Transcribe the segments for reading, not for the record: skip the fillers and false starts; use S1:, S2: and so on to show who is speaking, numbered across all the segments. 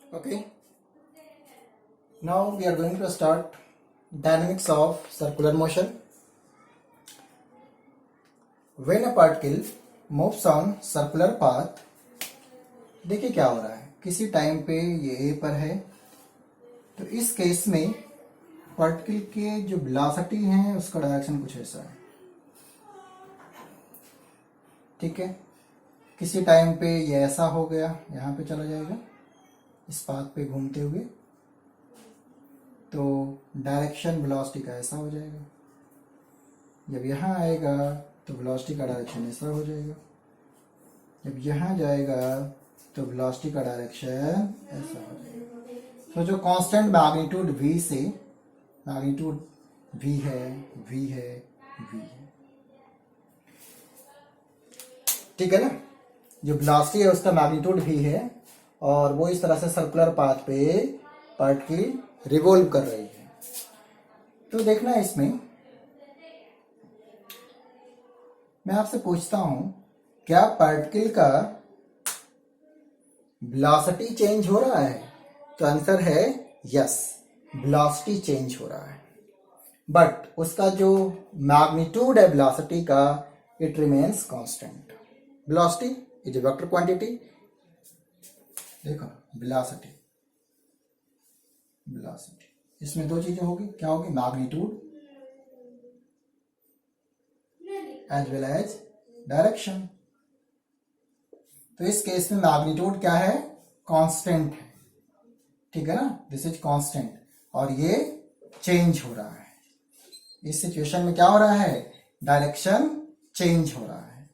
S1: Okay, now we are going to start dynamics of circular motion. When a particle moves on circular path, देखिए क्या हो रहा है, किसी टाइम पे ये A पर है, तो इस केस में पार्टिकल के जो वेलोसिटी है उसका डायरेक्शन कुछ ऐसा है। ठीक है, किसी टाइम पे ये ऐसा हो गया, यहाँ पे चला जाएगा इस पाथ पे घूमते हुए, तो डायरेक्शन वेलोसिटी का ऐसा हो जाएगा। जब यहाँ आएगा तो वेलोसिटी का डायरेक्शन ऐसा हो जाएगा। जब यहाँ जाएगा तो वेलोसिटी का डायरेक्शन ऐसा हो जाएगा। तो जो कांस्टेंट मैग्नीट्यूड v से, मैग्नीट्यूड v है, v है, v है, ठीक है ना। जो वेलोसिटी है उसका मैग्नीट्यूड v है और वो इस तरह से सर्कुलर पाथ पे पार्टिकल रिवॉल्व कर रही है। तो देखना इसमें मैं आपसे पूछता हूं, क्या पार्टिकल का वेलोसिटी चेंज हो रहा है? तो आंसर है यस, वेलोसिटी चेंज हो रहा है, बट उसका जो मैग्नीट्यूड है वेलोसिटी का, it remains constant. Velocity is a vector quantity. देखो वेलोसिटी, वेलोसिटी इसमें दो चीजें होगी, क्या होगी? Magnitude as well as direction. तो इस केस में मैग्नीट्यूड क्या है? कांस्टेंट है, ठीक है ना, दिस इज कांस्टेंट, और ये चेंज हो रहा है। इस सिचुएशन में क्या हो रहा है? डायरेक्शन चेंज हो रहा है,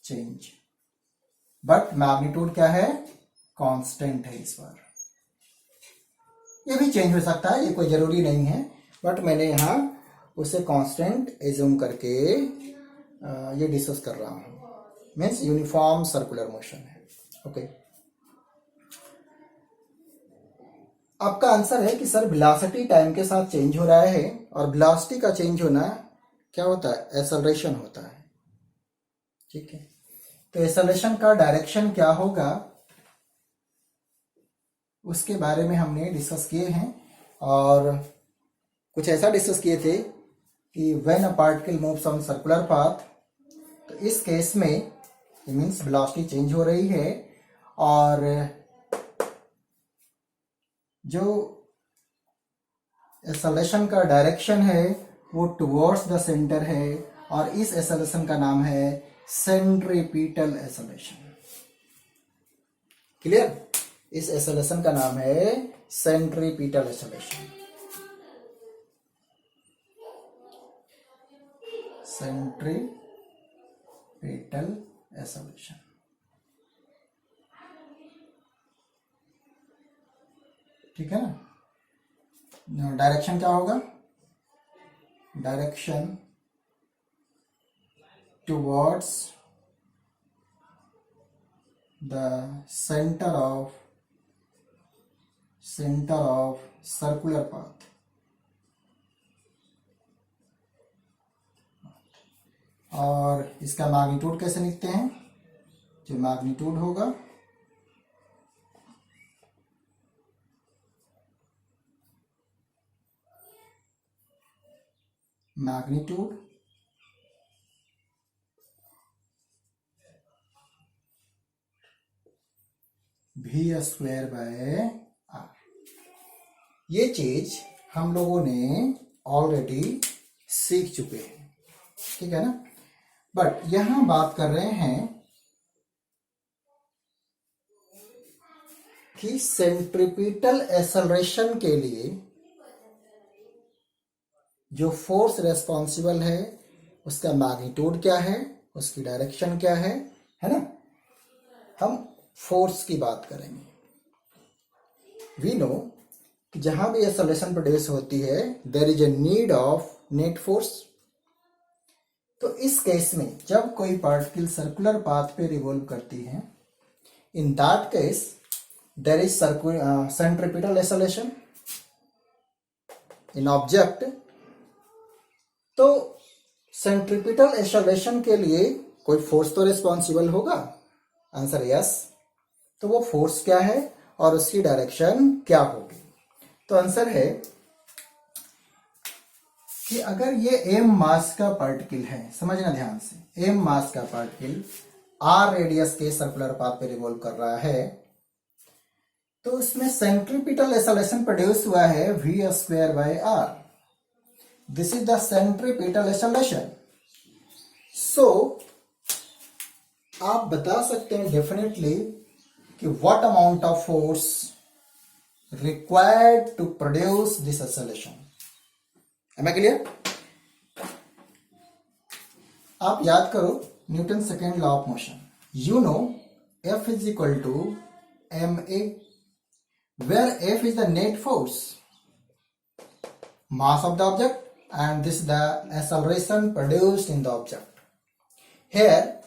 S1: चेंज, बट मैग्नीट्यूड क्या है? कांस्टेंट है। इस बार ये भी चेंज हो सकता है, ये कोई जरूरी नहीं है, बट मैंने यहां उसे कांस्टेंट एज्यूम करके ये डिस्कस कर रहा हूं। मीन्स यूनिफॉर्म सर्कुलर मोशन है। ओके, आपका आंसर है कि सर वेलोसिटी टाइम के साथ चेंज हो रहा है, और वेलोसिटी का चेंज होना क्या होता है? एक्सेलरेशन होता है। ठीक है, तो एक्सेलरेशन का डायरेक्शन क्या होगा उसके बारे में हमने डिस्कस किए हैं, और कुछ ऐसा डिस्कस किए थे कि when a particle moves on circular path, तो इस केस में मीन्स वेलोसिटी चेंज हो रही है, और जो एक्सेलरेशन का डायरेक्शन है वो टुवर्ड्स द सेंटर है, और इस एक्सेलरेशन का नाम है सेंट्रीपिटल एक्सेलरेशन। क्लियर? इस एक्सेलरेशन का नाम है सेंट्रीपिटल एक्सेलरेशन। सेंट्रीपिटल एक्सेलरेशन, ठीक है ना। डायरेक्शन क्या होगा? Direction towards the centre of circular path. और इसका मैग्नीट्यूड कैसे लिखते हैं? जो मैग्नीट्यूड होगा magnitude v square by r. ये चीज हम लोगों ने ऑलरेडी सीख चुके हैं, ठीक है ना। बट यहां बात कर रहे हैं कि सेंट्रीपिटल एक्सेलरेशन के लिए जो फोर्स रेस्पॉन्सिबल है उसका मैग्नीट्यूड क्या है, उसकी डायरेक्शन क्या है ना। हम फोर्स की बात करेंगे। वी नो कि जहां भी एक्सेलरेशन प्रोड्यूस होती है there is a need of net force. तो इस केस में जब कोई पार्टिकल सर्कुलर पाथ पे रिवॉल्व करती है, in that case there is centripetal acceleration in object. तो सेंट्रीपिटल एक्सेलरेशन के लिए कोई फोर्स तो रिस्पॉन्सिबल होगा। Answer yes. तो वो फोर्स क्या है? और उसकी डायरेक्शन क्या होगी। तो आंसर है कि अगर ये m मास का पार्टिकल है, समझना ध्यान से, m मास का पार्टिकल r रेडियस के सर्कुलर पाथ पे रिवॉल्व कर रहा है, तो उसमें सेंट्रीपिटल एक्सेलरेशन प्रोड्यूस हुआ है v²/r। This is the centripetal acceleration. So आप बता सकते हैं डेफिनेटली कि what amount of force required to produce this acceleration. Am I clear? आप याद करो Newton second law of motion. You know F is equal to ma, where F is the net force, mass of the object, and this is the acceleration produced in the object. Here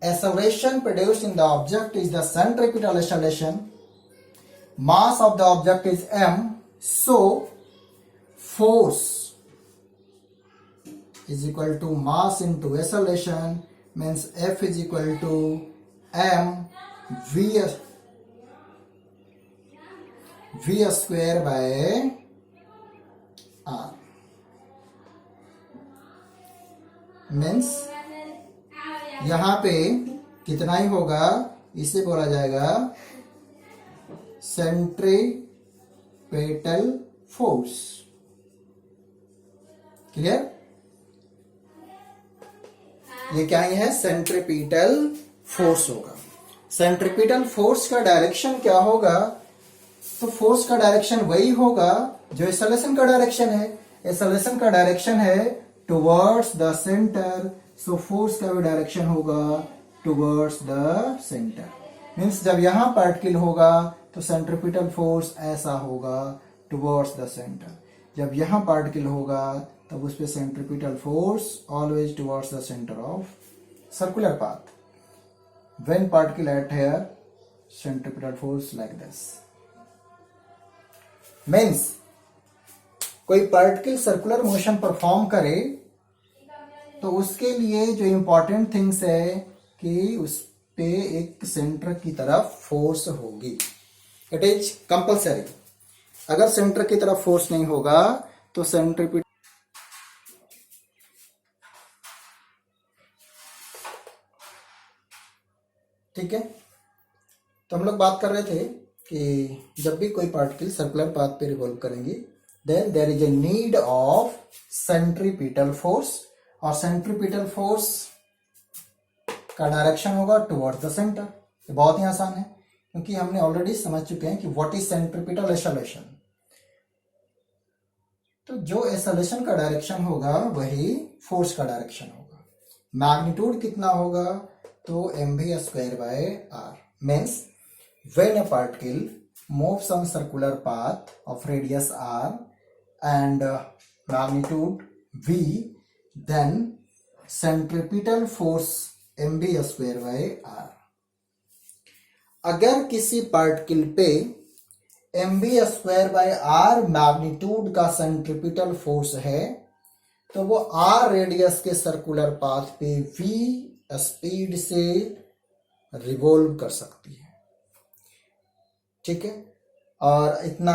S1: acceleration produced in the object is the centripetal acceleration. Mass of the object is m, so force is equal to mass into acceleration, means F is equal to m v square by r, means यहां पे कितना ही होगा, इसे बोला जाएगा centripetal force. Clear? ये क्या ही है, सेंट्रीपिटल फोर्स होगा। सेंट्रीपिटल फोर्स का डायरेक्शन क्या होगा, तो फोर्स का डायरेक्शन वही होगा जो एक्सेलरेशन का डायरेक्शन है। एक्सेलरेशन का डायरेक्शन है towards the centre, so force का भी डायरेक्शन होगा टुवर्ड्स द सेंटर। मीन्स जब यहां पार्टिकल होगा तो सेंट्रीपिटल फोर्स ऐसा होगा टुवर्ड्स द सेंटर, जब यहां पार्टिकल होगा तब उस पे centripetal force always towards the centre of circular path. When particle at here, centripetal force like this. Means कोई पार्टिकल सर्कुलर मोशन परफॉर्म करे तो उसके लिए जो इंपॉर्टेंट थिंग्स है कि उस पे एक सेंटर की तरफ फोर्स होगी। It is compulsory. अगर सेंटर की तरफ फोर्स नहीं होगा तो सेंट्रीपिटल, ठीक है। तो हम लोग बात कर रहे थे कि जब भी कोई पार्टिकल सर्कुलर पाथ पे रिवॉल्व करेंगे then there is a need of centripetal force, और सेंट्रीपिटल फोर्स का डायरेक्शन होगा टुवर्ड्स द सेंटर। ये बहुत ही आसान है क्योंकि हमने ऑलरेडी समझ चुके हैं कि व्हाट इज सेंट्रीपिटल एक्सेलरेशन। तो जो एक्सेलरेशन का डायरेक्शन होगा वही फोर्स का डायरेक्शन होगा। मैग्नीट्यूड कितना होगा, तो mv²/r, means when a particle moves on circular path of radius r and magnitude v, then centripetal force mv²/r। अगर किसी पार्टिकल पे mv²/r मैग्नीट्यूड का सेंट्रीपिटल फोर्स है तो वो r रेडियस के सर्कुलर पाथ पे v स्पीड से रिवॉल्व कर सकती है, ठीक है। और इतना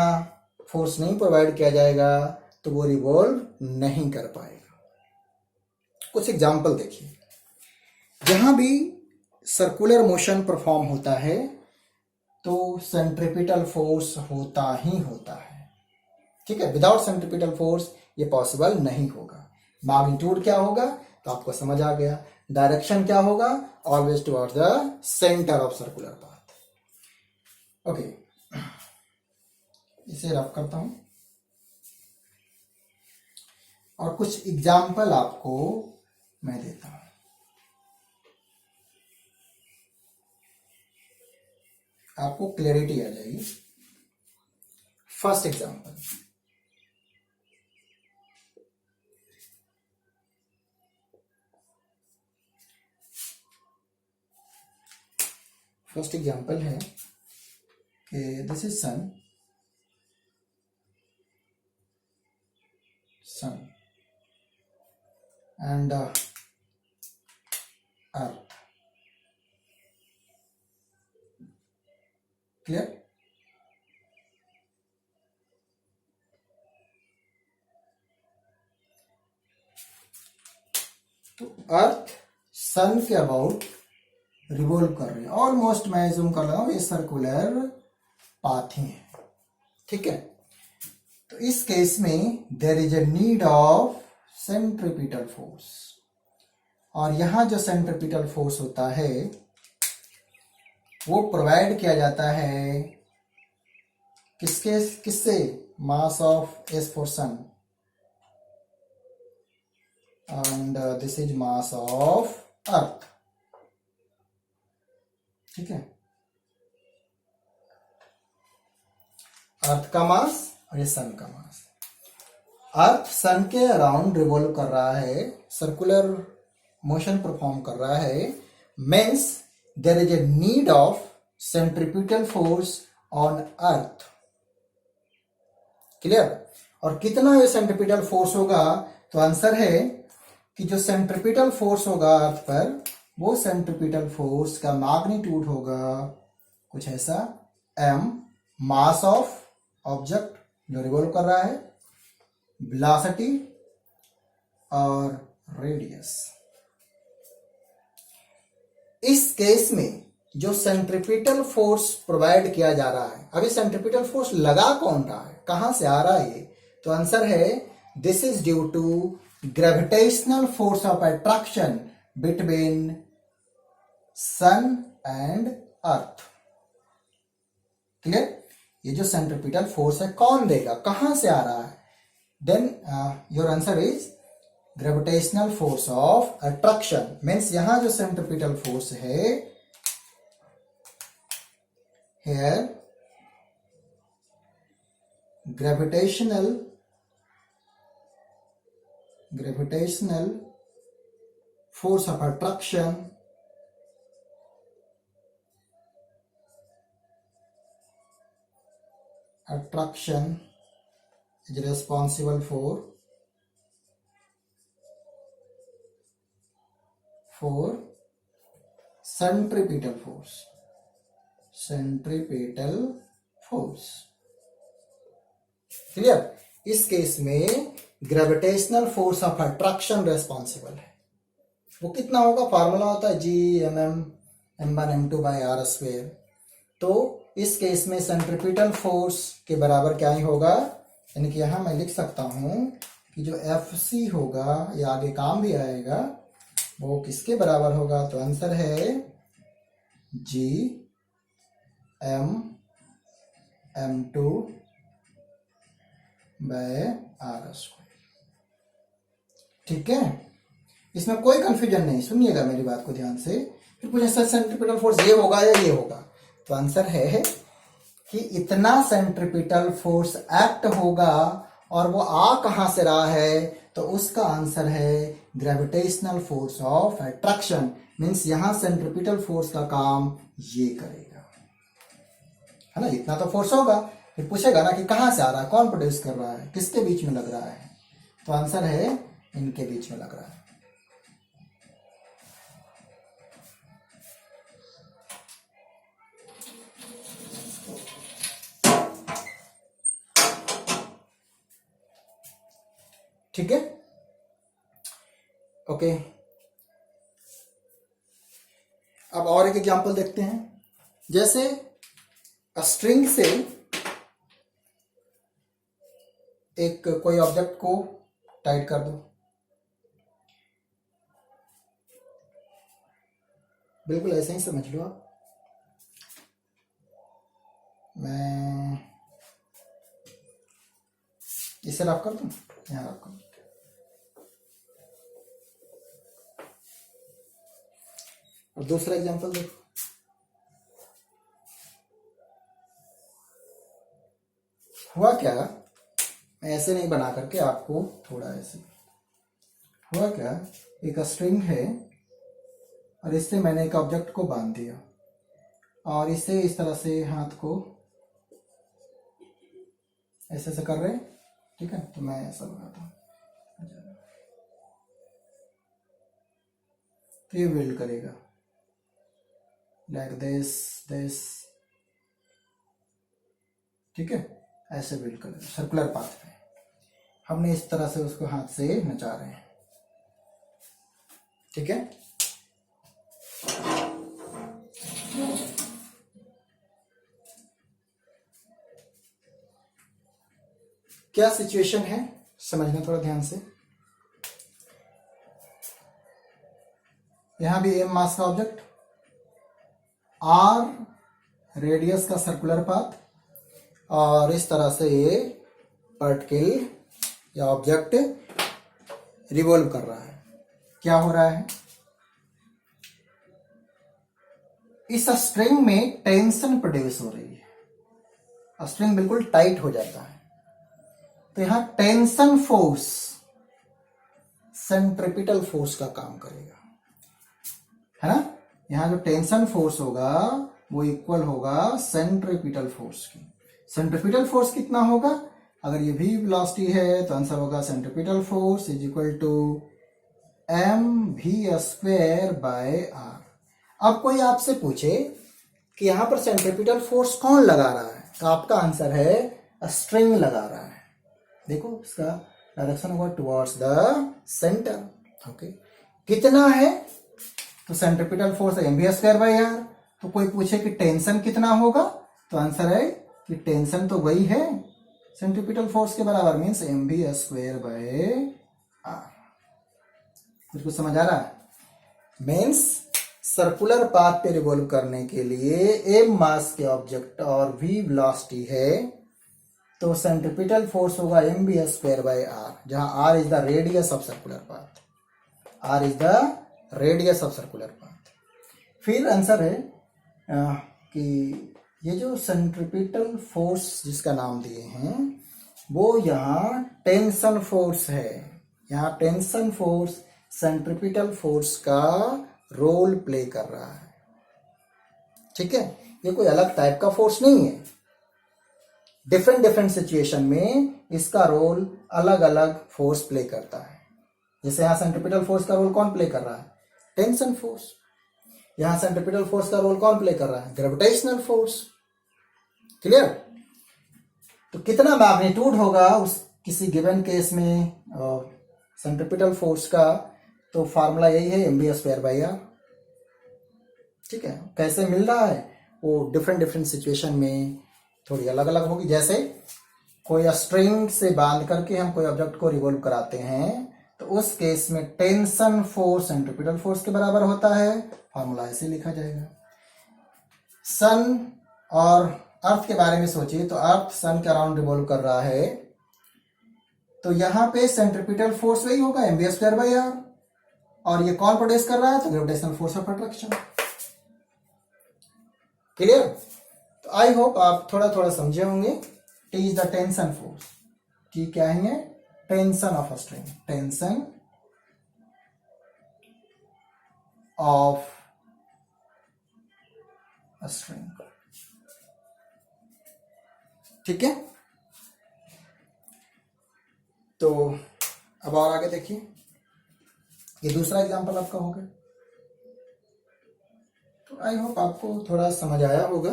S1: फोर्स नहीं प्रोवाइड किया जाएगा तो वो रिवॉल्व नहीं कर पाएगा। कुछ एग्जांपल देखिए। जहां भी सर्कुलर मोशन परफॉर्म होता है तो सेंट्रीपिटल फोर्स होता ही होता है, ठीक है। विदाउट सेंट्रीपिटल फोर्स ये पॉसिबल नहीं होगा। मैग्नीट्यूड क्या होगा तो आपको समझ आ गया। डायरेक्शन क्या होगा, always towards the centre of circular path. Okay, इसे रफ करता हूं और कुछ एग्जाम्पल आपको मैं देता हूं। आपको क्लैरिटी आ जाएगी। फर्स्ट एग्जाम्पल, है कि this is sun and earth. Clear? Earth sun के अबाउट रिवॉल्व कर रही है। ऑलमोस्ट मैं जूम कर रहा हूं, ये सर्कुलर पाथ ही है, ठीक है। तो इस केस में there is a need of centripetal force, और यहां जो सेंट्रीपिटल फोर्स होता है वो प्रोवाइड किया जाता है किससे? Mass of s for sun and this is mass of earth, ठीक है। अर्थ का मास और ये सन का मास। अर्थ सन के अराउंड रिवॉल्व कर रहा है, सर्कुलर मोशन परफॉर्म कर रहा है, means there is a need of centripetal force on earth. Clear? और कितना ये सेंट्रीपिटल फोर्स होगा? तो आंसर है कि जो सेंट्रीपिटल फोर्स होगा अर्थ पर, वो सेंट्रीपिटल फोर्स का मैग्नीट्यूड होगा कुछ ऐसा, m मास ऑफ ऑब्जेक्ट जो रिवॉल्व कर रहा है, वेलोसिटी और रेडियस। इस केस में जो सेंट्रीपिटल फोर्स प्रोवाइड किया जा रहा है, अभी सेंट्रीपिटल फोर्स लगा कौन रहा है, कहां से आ रहा है ये? तो आंसर है this is due to gravitational force of attraction between sun and earth. Clear? ये जो सेंट्रीपिटल फोर्स है कौन देगा, कहां से आ रहा है? Then your answer is gravitational force of attraction. Means यहां जो सेंट्रीपिटल फोर्स है, here gravitational force of attraction is responsible for centripetal force। Clear? इस केस में gravitational force of attraction responsible है। वो कितना होगा? फार्मूला होता है G(m(m)(m)2/r²। तो इस केस में सेंट्रीपिटल फोर्स के बराबर क्या ही होगा, यानी कि यहां मैं लिख सकता हूं कि जो Fc होगा, ये आगे काम भी आएगा, वो किसके बराबर होगा? तो आंसर है G(m)(m)2/r²। ठीक है, इसमें कोई कंफ्यूजन नहीं, सुनिएगा मेरी बात को ध्यान से। फिर पूछे सर सेंट्रीपिटल फोर्स ये होगा या ये होगा? तो आंसर है कि इतना सेंट्रीपिटल फोर्स एक्ट होगा, और वो आ कहां से रहा है? तो उसका आंसर है gravitational force of attraction. Means यहां सेंट्रीपिटल फोर्स का काम ये करेगा, है ना। इतना तो फोर्स होगा। फिर पूछेगा ना कि कहां से आ रहा है, कौन प्रोड्यूस कर रहा है, किसके बीच में लग रहा है? तो आंसर है इनके बीच में लग रहा है। ठीक है, ओके। अब और एक एग्जांपल देखते हैं। जैसे स्ट्रिंग से एक कोई ऑब्जेक्ट को टाइट कर दो, बिल्कुल ऐसे ही समझ लो आप। मैं इसे रफ कर दूं, यहां रफ कर दूं। और दूसरा एग्जांपल देखो, हुआ क्या, मैं ऐसे नहीं बना करके आपको थोड़ा ऐसे, हुआ क्या, एक स्ट्रिंग है और इससे मैंने एक ऑब्जेक्ट को बांध दिया, और इसे इस तरह से हाथ को ऐसे ऐसे कर रहे हैं, ठीक है। तो मैं ऐसा बनाता हूं, तो ये बिल्ड करेगा लाइक दिस, ठीक है, ऐसे बिल्ड करेगा सर्कुलर पाथ में। हमने इस तरह से उसको हाथ से नचा रहे हैं, ठीक है। क्या सिचुएशन है समझना थोड़ा ध्यान से। यहां भी एम मास का ऑब्जेक्ट, आर रेडियस का सर्कुलर पाथ, और इस तरह से ये पार्टिकल या ऑब्जेक्ट रिवॉल्व कर रहा है। क्या हो रहा है, इस स्ट्रिंग में टेंशन प्रोड्यूस हो रही है, स्ट्रिंग बिल्कुल टाइट हो जाता है। तो यहां टेंशन फोर्स सेंट्रिपिटल फोर्स का काम करेगा, है ना। यहां जो टेंशन फोर्स होगा वो इक्वल होगा सेंट्रिपिटल फोर्स की। सेंट्रिपिटल फोर्स कितना होगा, अगर ये भी वेलोसिटी है तो आंसर होगा centripetal force is equal to mv² by r. अब कोई आपसे पूछे कि यहां पर सेंट्रिपिटल फोर्स कौन लगा रहा है, तो आपका आंसर है स्ट्रिंग लगा रहा है। देखो इसका डायरेक्शन होगा टुवर्ड्स द सेंटर। ओके, कितना है, तो सेंट्रिपिटल फोर्स है mv² बाय आर। तो कोई पूछे कि टेंशन कितना होगा, तो आंसर है कि टेंशन तो वही है सेंट्रिपिटल फोर्स के बराबर, मीन्स mv² बाय आर। कुछ समझ आ रहा है, मीन्स सर्कुलर पाथ पे रिवॉल्व करने के लिए एम मास के ऑब्जेक्ट और v वेलोसिटी है, तो सेंट्रिपिटल फोर्स होगा mv² बाय आर, जहां r is the radius of circular path, r is the radius of circular path. फिर आंसर है कि ये जो सेंट्रिपिटल फोर्स जिसका नाम दिए हैं वो यहाँ टेंशन फोर्स है। यहाँ टेंशन फोर्स सेंट्रिपिटल फोर्स का रोल प्ले कर रहा है, ठीक है। ये कोई अलग टाइप का फोर्स नहीं है, डिफरेंट डिफरेंट सिचुएशन में इसका रोल अलग अलग फोर्स प्ले करता है। जैसे यहाँ सेंट्रिपिटल फोर्स का रोल कौन प्ले कर रहा है, टेंशन फोर्स। यहां सेंट्रिपिटल फोर्स का रोल कौन प्ले कर रहा है, ग्रेविटेशनल फोर्स। क्लियर। तो कितना मैग्नीट्यूड होगा उस किसी गिवन केस में सेंट्रिपिटल फोर्स का, तो फार्मूला यही है mv² बाय आर, ठीक है। कैसे मिल रहा है वो डिफरेंट डिफरेंट सिचुएशन में थोड़ी अलग अलग होगी। जैसे कोई स्ट्रिंग से बांध करके हम कोई ऑब्जेक्ट को रिवॉल्व कराते हैं, तो उस केस में टेंशन फोर्स सेंट्रिपिटल फोर्स के बराबर होता है, फॉर्मूला ऐसे लिखा जाएगा। सन और अर्थ के बारे में सोचिए, तो अर्थ सन के अराउंड रिवॉल्व कर रहा है, तो यहां पे सेंट्रिपिटल फोर्स वही होगा mv² बाय आर, और ये कौन प्रोड्यूस कर रहा है, तो gravitational force of attraction. Clear. तो आई होप आप थोड़ा थोड़ा समझे होंगे। T is the tension force, T क्या है, tension of a string, tension of a string, ठीक है। तो अब और आगे देखिए, ये दूसरा एग्जांपल आपका हो गया। तो आई होप आपको थोड़ा समझ आया होगा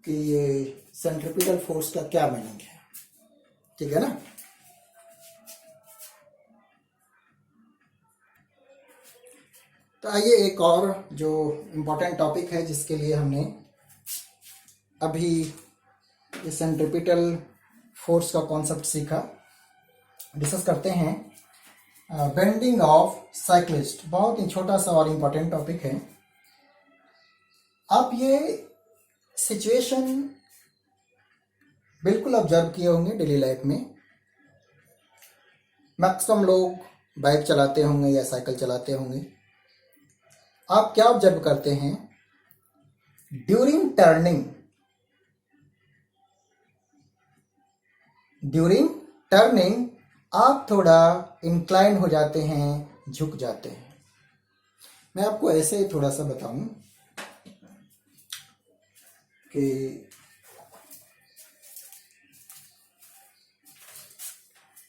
S1: कि ये सेंट्रिपिटल फोर्स का क्या मीनिंग है, ठीक है ना। तो आइए एक और जो इम्पोर्टेंट टॉपिक है जिसके लिए हमने अभी ये सेंट्रिपिटल फोर्स का कॉन्सेप्ट सीखा, डिस्कस करते हैं। बेंडिंग ऑफ साइक्लिस्ट, बहुत ही छोटा सा और इम्पोर्टेंट टॉपिक है। आप ये सिचुएशन बिल्कुल ऑब्जर्व किए होंगे डेली लाइफ में। मैक्सिमम लोग बाइक चलाते होंगे या साइकिल चलाते होंगे। आप क्या ऑब्जर्व करते हैं, ड्यूरिंग टर्निंग आप थोड़ा इंक्लाइन हो जाते हैं, झुक जाते हैं। मैं आपको ऐसे ही थोड़ा सा बताऊं कि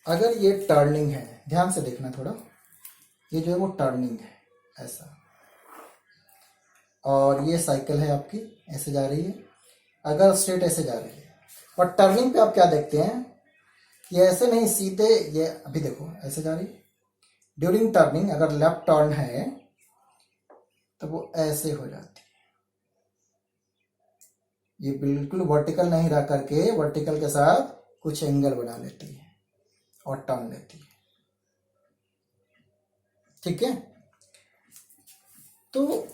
S1: अगर ये टर्निंग है, ध्यान से देखना थोड़ा, ये जो है वो टर्निंग है ऐसा, और ये साइकिल है आपकी ऐसे जा रही है, अगर स्ट्रेट ऐसे जा रही है, और टर्निंग पे आप क्या देखते हैं, ये ऐसे नहीं सीधे, ये अभी देखो ऐसे जा रही है। ड्यूरिंग टर्निंग अगर लेफ्ट टर्न है तो वो ऐसे हो जाती है। ये बिल्कुल वर्टिकल नहीं रह करके वर्टिकल के साथ कुछ एंगल बना लेती है और टर्न लेती है। ठीक है, तो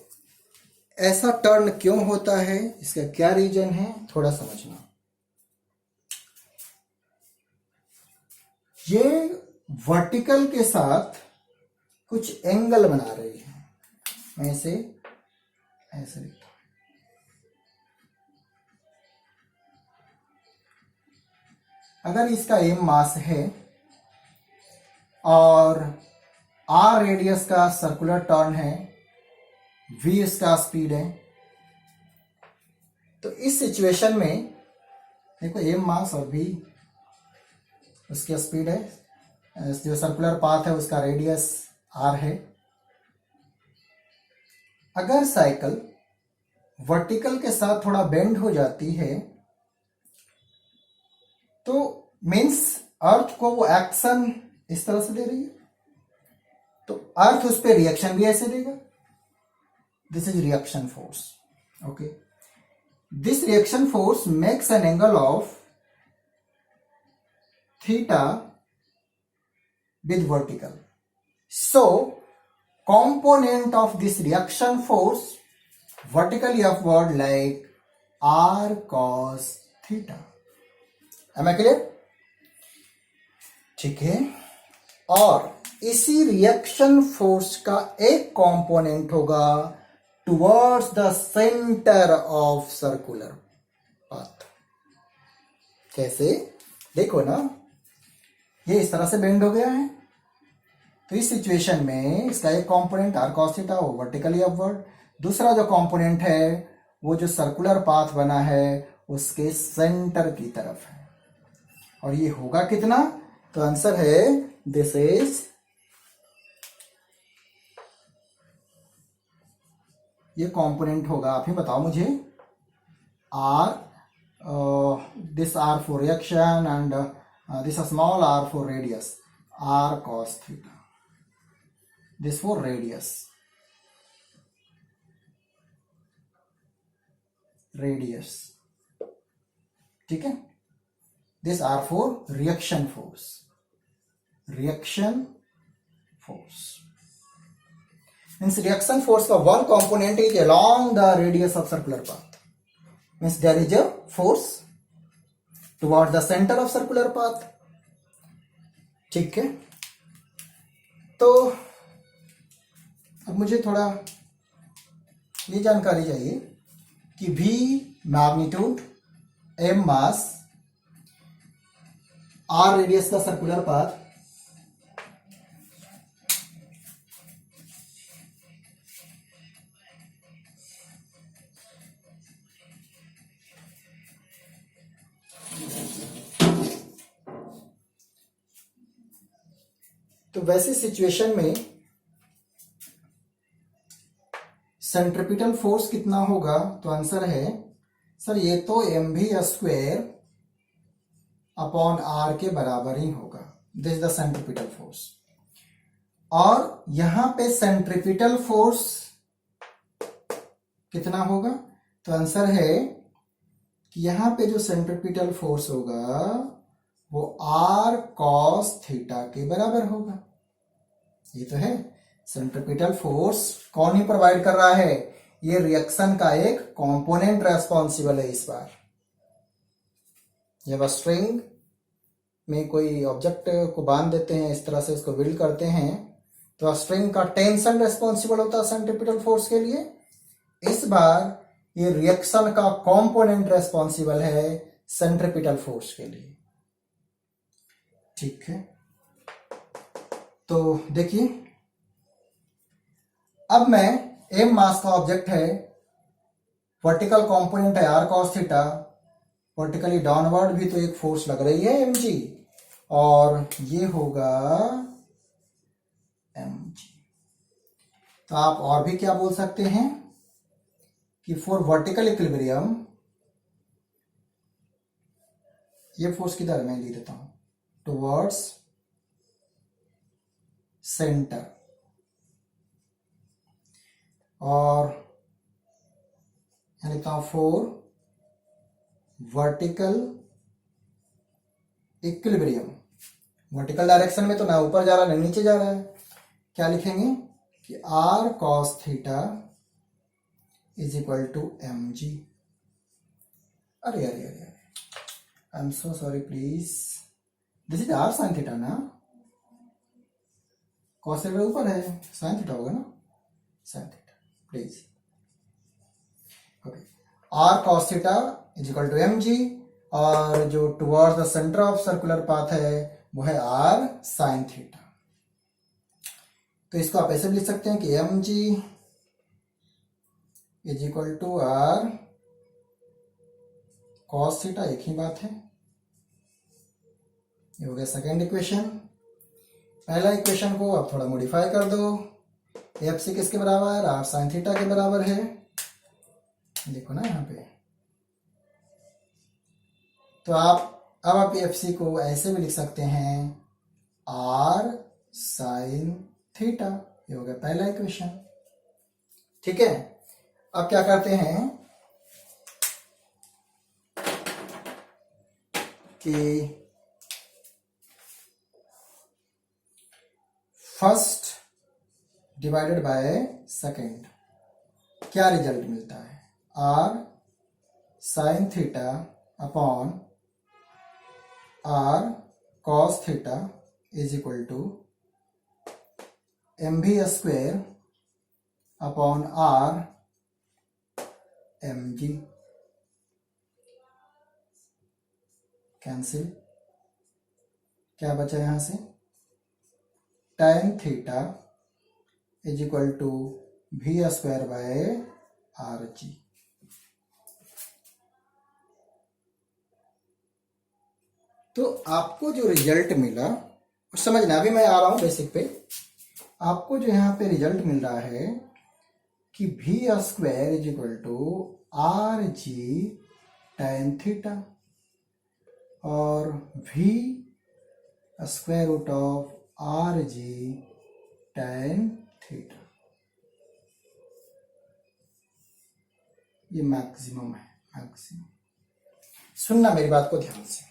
S1: ऐसा टर्न क्यों होता है, इसका क्या रीजन है, थोड़ा समझना। ये वर्टिकल के साथ कुछ एंगल बना रही है। मैं इसे ऐसे लिखता हूं। अगर इसका एम मास है और आर रेडियस का सर्कुलर टर्न है, वी इसका स्पीड है, तो इस सिचुएशन में देखो एम मास और वी उसकी स्पीड है, जो सर्कुलर पाथ है उसका रेडियस आर है। अगर साइकिल वर्टिकल के साथ थोड़ा बेंड हो जाती है तो मीन्स अर्थ को वो एक्शन इस तरह से दे रही है, तो अर्थ उस पर रिएक्शन भी ऐसे देगा। This is reaction force. Okay, this reaction force makes an angle of theta with vertical. So, component of this reaction force vertically upward like r cos theta. Am I clear? ठीक है, और इसी reaction force का एक component होगा towards the centre of circular path. कैसे, देखो ना, ये इस तरह से बेंड हो गया है, तो इस सिचुएशन में इसका एक कंपोनेंट आर कॉस थीटा वो वर्टिकली अपवर्ड, दूसरा जो कंपोनेंट है वो जो सर्कुलर पाथ बना है उसके सेंटर की तरफ है। और ये होगा कितना, तो आंसर है दिस इज, ये कंपोनेंट होगा, आप ही बताओ मुझे, r, this r for reaction and this a small r for radius, r cos theta, this for radius, ठीक है, this r for reaction force, means reaction force का one component is along the radius of circular path, means there is a force towards the center of circular path। ठीक है, तो अब मुझे थोड़ा ये जानकारी चाहिए कि v मैग्नीट्यूड, m मास, r रेडियस का सर्कुलर पाथ, तो वैसे सिचुएशन में सेंट्रिपिटल फोर्स कितना होगा, तो आंसर है सर ये तो एम भी स्क्वायर अपॉन आर के बराबर ही होगा, this is the centripetal force. और यहां पे सेंट्रिपिटल फोर्स कितना होगा, तो आंसर है कि यहां पे जो सेंट्रिपिटल फोर्स होगा वो आर कॉस थीटा के बराबर होगा। ये तो है, सेंट्रिपिटल फोर्स कौन ही प्रोवाइड कर रहा है, ये रिएक्शन का एक कंपोनेंट रेस्पॉन्सिबल है। इस बार जब स्ट्रिंग में कोई ऑब्जेक्ट को बांध देते हैं, इस तरह से उसको बिल्ड करते हैं, तो स्ट्रिंग का टेंशन रेस्पॉन्सिबल होता है सेंट्रिपिटल फोर्स के लिए। इस बार ये रिएक्शन का कंपोनेंट रेस्पॉन्सिबल है सेंट्रिपिटल फोर्स के लिए। ठीक है, तो देखिए, अब मैं एम मास का ऑब्जेक्ट है, वर्टिकल कंपोनेंट है r cos theta, vertically downward भी तो एक फोर्स लग रही है एम जी, और ये होगा एम जी। तो आप और भी क्या बोल सकते हैं कि फॉर वर्टिकल इक्विलिब्रियम, ये फोर्स किधर मैं लिख देता हूं, टुवर्ड्स सेंटर, और यहाँ लिखता हूं 4 वर्टिकल इक्विलिब्रियम। वर्टिकल डायरेक्शन में तो ना ऊपर जा रहा है ना नीचे जा रहा है। क्या लिखेंगे कि r cos theta is equal to mg। अरे अरे अरे अरे, I am so sorry please, this is r sin theta ना, cos थीटा ऊपर है, sin थीटा होगा ना, sin theta please. Okay, r cos theta is equal to mg, और जो towards the centre of circular path है वो है r sin थीटा। तो इसको आप ऐसे भी लिख सकते हैं कि mg is equal to r cos theta, एक ही बात है। ये हो गया सेकेंड इक्वेशन। पहला इक्वेशन को आप थोड़ा मॉडिफाई कर दो, एफ सी किसके बराबर है, r sin थीटा के बराबर है, देखो ना यहाँ पे। तो आप एफ सी को ऐसे भी लिख सकते हैं r sin थीटा। ये हो गया पहला इक्वेशन। ठीक है, अब क्या करते हैं कि फर्स्ट डिवाइडेड बाय सेकेंड, क्या रिजल्ट मिलता है, r sin theta upon r cos theta is equal to mv square upon r mg। Cancel, क्या बचा यहां से, tan theta is equal to v square by R G. तो आपको जो रिजल्ट मिला, और समझना अभी मैं आ रहा हूं बेसिक पे, आपको जो यहाँ पे रिजल्ट मिल रहा है कि v square is equal to R G tan theta, और v square root of R G tan theta, ये मैक्सिमम है, मैक्सिमम। सुनना मेरी बात को ध्यान से,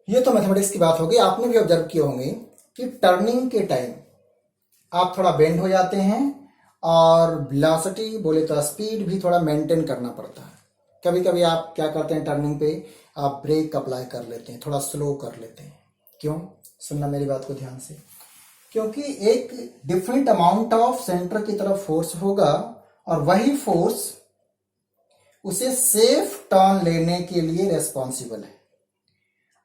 S1: ये तो मैथमेटिक्स की बात होगी। आपने भी ऑब्जर्व किए होंगे कि टर्निंग के टाइम आप थोड़ा बेंड हो जाते हैं, और वेलोसिटी बोले तो स्पीड भी थोड़ा मेंटेन करना पड़ता है। कभी कभी आप क्या करते हैं, टर्निंग पे आप ब्रेक अप्लाई कर लेते हैं, थोड़ा स्लो कर लेते हैं। क्यों, सुनना मेरी बात को ध्यान से, क्योंकि एक डिफरेंट अमाउंट ऑफ सेंटर की तरफ फोर्स होगा, और वही फोर्स उसे सेफ टर्न लेने के लिए रेस्पॉन्सिबल है।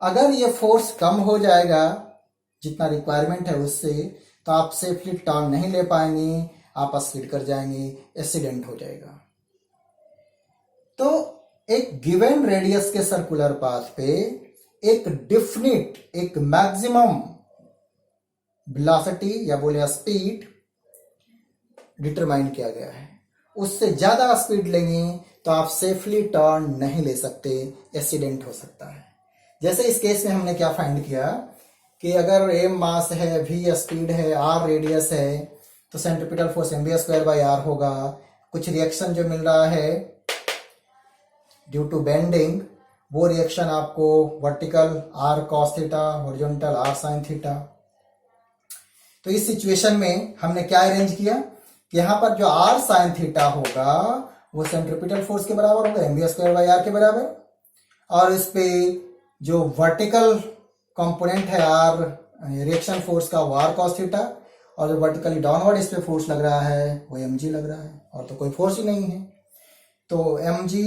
S1: अगर ये फोर्स कम हो जाएगा जितना रिक्वायरमेंट है उससे, तो आप सेफली टर्न नहीं ले पाएंगे, आप स्किड कर जाएंगे, एक्सीडेंट हो जाएगा। तो एक गिवन रेडियस के सर्कुलर पाथ पे एक डिफिनिट, एक मैक्सिमम वेलोसिटी या बोले स्पीड डिटरमाइन किया गया है। उससे ज्यादा स्पीड लेंगे तो आप सेफली टर्न नहीं ले सकते, एक्सीडेंट हो सकता है। जैसे इस केस में हमने क्या फाइंड किया कि अगर m मास है, v स्पीड है, r रेडियस है, तो centripetal force mv square by r होगा। कुछ रिएक्शन जो मिल रहा है ड्यू टू बेंडिंग, वो रिएक्शन आपको vertical r cos theta, horizontal r sin theta. तो इस सिचुएशन में हमने क्या अरेंज किया कि यहां पर जो r sin थीटा होगा वो सेंट्रीपिटल फोर्स के बराबर होगा, mv स्क्वायर बाय r के बराबर, और इस पे जो वर्टिकल कंपोनेंट है r रिएक्शन फोर्स का, वो r cos थीटा, और जो वर्टिकली डाउनवर्ड इस पे फोर्स लग रहा है वो mg लग रहा है, और तो कोई फोर्स ही नहीं है, तो mg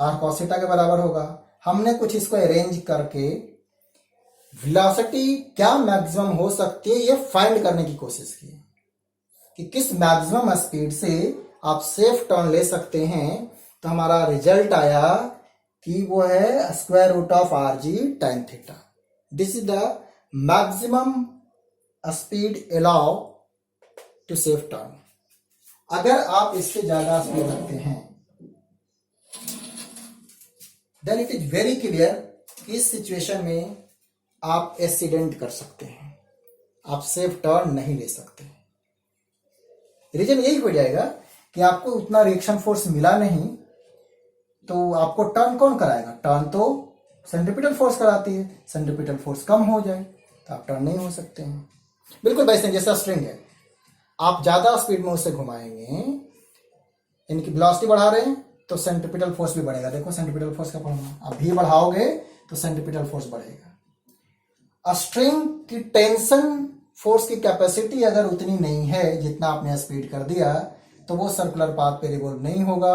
S1: r cos थीटा के बराबर होगा। हमने कुछ इसको अरेंज करके वेलोसिटी क्या मैक्सिमम हो सकती है ये फाइंड करने की कोशिश की कि किस मैक्सिमम स्पीड से आप सेफ टर्न ले सकते हैं। तो हमारा रिजल्ट आया कि वो है square root of R G tan theta. This is the maximum speed allow to safe turn. अगर आप इससे ज्यादा स्पीड रखते हैं then it is very clear कि इस सिचुएशन में आप एक्सीडेंट कर सकते हैं, आप सेफ टर्न नहीं ले सकते। रीजन यही हो जाएगा कि आपको उतना रिएक्शन फोर्स मिला नहीं, तो आपको टर्न कौन कराएगा? टर्न तो सेंट्रीपिटल फोर्स कराती है, सेंट्रीपिटल फोर्स कम हो जाए तो आप टर्न नहीं हो सकते हैं। बिल्कुल वैसे जैसा स्ट्रिंग है, आप ज्यादा स्पीड में उसे घुमाएंगे, इनकी वेलोसिटी बढ़ा रहे हैं तो सेंट्रीपिटल फोर्स भी बढ़ेगा। देखो सेंट्रीपिटल फोर्स का फॉर्मूला, आप भी बढ़ाओगे तो सेंट्रीपिटल फोर्स बढ़ेगा। स्ट्रिंग की टेंशन फोर्स की कैपेसिटी अगर उतनी नहीं है जितना आपने स्पीड कर दिया, तो वो सर्कुलर पाथ पे रिवॉल्व नहीं होगा,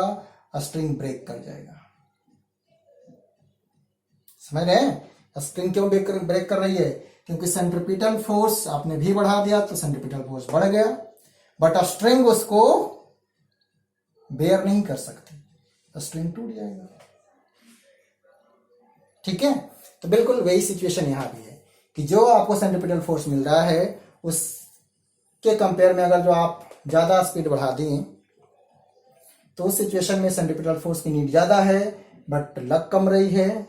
S1: स्ट्रिंग ब्रेक कर जाएगा। समझ रहे हैं? स्प्रिंग क्यों ब्रेक कर रही है? क्योंकि सेंट्रीपिटल फोर्स आपने भी बढ़ा दिया तो सेंट्रीपिटल फोर्स बढ़ गया, बट स्ट्रिंग उसको बेयर नहीं कर सकती, तो स्ट्रिंग टूट जाएगा। ठीक है, तो बिल्कुल वही सिचुएशन यहां भी है कि जो आपको सेंट्रीपिटल फोर्स मिल रहा है उसके कंपेयर में अगर जो आप ज्यादा स्पीड बढ़ा दिए तो उस सिचुएशन में सेंट्रीपिटल फोर्स की नीड ज्यादा है बट लग कम रही है,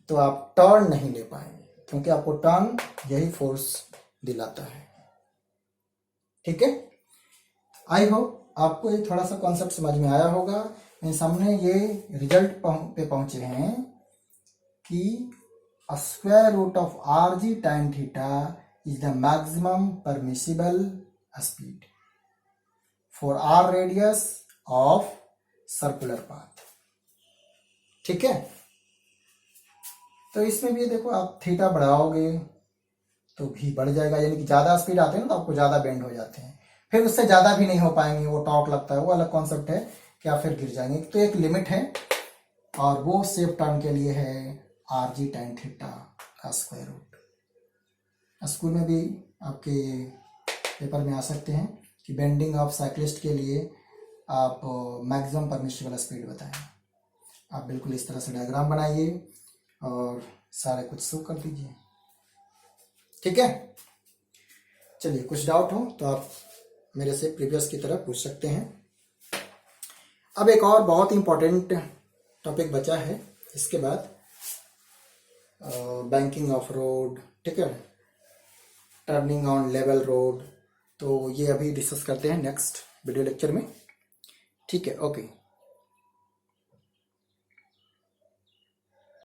S1: तो आप टर्न नहीं ले पाएंगे, क्योंकि आपको टर्न यही फोर्स दिलाता है। ठीक है, आई होप आपको ये थोड़ा सा कॉन्सेप्ट समझ में आया होगा। मीन्स हमने ये रिजल्ट पे पहुंचे हैं कि square root of R G time theta is the maximum permissible speed for R radius of circular path. ठीक है, तो इसमें भी देखो आप थीटा बढ़ाओगे तो भी बढ़ जाएगा, यानी कि ज्यादा स्पीड आते हैं ना तो आपको ज्यादा बेंड हो जाते हैं, फिर उससे ज्यादा भी नहीं हो पाएंगे, वो टॉर्क लगता है, वो अलग कॉन्सेप्ट है कि आप फिर गिर जाएंगे। तो एक लिमिट है और वो सेफ टर्न के लिए है आर जी टाइम थीटा का स्क्वायर रूट। स्कूल में भी आपके पेपर में आ सकते हैं कि बेंडिंग ऑफ साइक्लिस्ट के लिए आप मैक्सिमम परमिसिबल स्पीड बताएं। आप बिल्कुल इस तरह से डायग्राम बनाइए और सारे कुछ शो कर दीजिए। ठीक है, चलिए कुछ डाउट हो तो आप मेरे से प्रीवियस की तरह पूछ सकते हैं। अब एक और बहुत इंपॉर्टेंट टॉपिक बचा है, इसके बाद बैंकिंग ऑफ रोड, ठीक है, टर्निंग ऑन लेवल रोड, तो ये अभी डिस्कस करते हैं नेक्स्ट वीडियो लेक्चर में। ठीक है, ओके।